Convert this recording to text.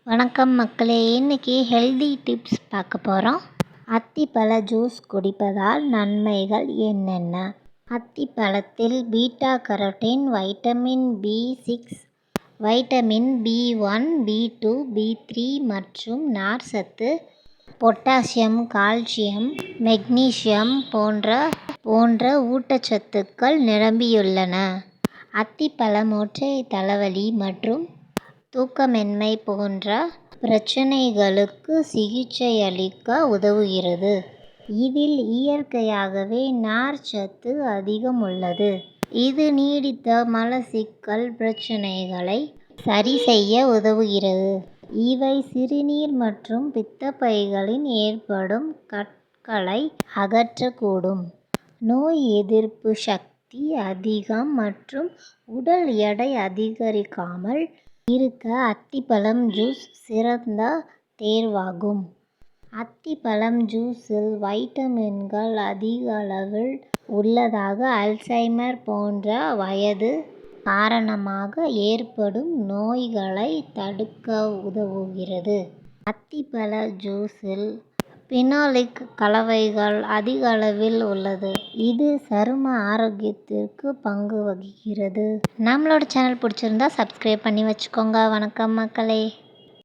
வணக்கம் மக்களே, இன்னைக்கு ஹெல்தி டிப்ஸ் பார்க்க போகிறோம். அத்திப்பழ ஜூஸ் குடிப்பதால் நன்மைகள் என்னென்ன? அத்திப்பழத்தில் பீட்டா கரோட்டின், வைட்டமின் பி6, வைட்டமின் பி1, பி2, பி3 மற்றும் நார்ச்சத்து, பொட்டாசியம், கால்சியம், மெக்னீசியம் போன்ற ஊட்டச்சத்துக்கள் நிரம்பியுள்ளன. அத்திப்பழம் ஒற்றை தலைவலி மற்றும் தூக்கமின்மை போன்ற பிரச்சனைகளுக்கு சிகிச்சையளிக்க உதவுகிறது. இதில் இயற்கையாகவே நார்ச்சத்து அதிகம் உள்ளது. இது நீடித்த மலச்சிக்கல் பிரச்சனைகளை சரி செய்ய உதவுகிறது. இவை சிறுநீர் மற்றும் பித்தப்பைகளில் ஏற்படும் கற்களை அகற்றக்கூடும். நோய் எதிர்ப்பு சக்தி அதிகம் மற்றும் உடல் எடை அதிகரிக்காமல் இருக்க அத்திப்பழம் ஜூஸ் சிறந்த தேர்வாகும். அத்திப்பழம் ஜூஸில் வைட்டமின்கள் அதிகளவில் உள்ளதாக அல்சைமர் போன்ற வயது காரணமாக ஏற்படும் நோய்களை தடுக்க உதவுகிறது. அத்திப்பழ ஜூஸில் பினோலிக் கலவைகள் அதிகளவில் உள்ளது. இது சரும ஆரோக்கியத்திற்கு பங்கு வகிக்கிறது. நம்மளோட சேனல் பிடிச்சிருந்தா சப்ஸ்கிரைப் பண்ணி வச்சுக்கோங்க. வணக்கம் மக்களே.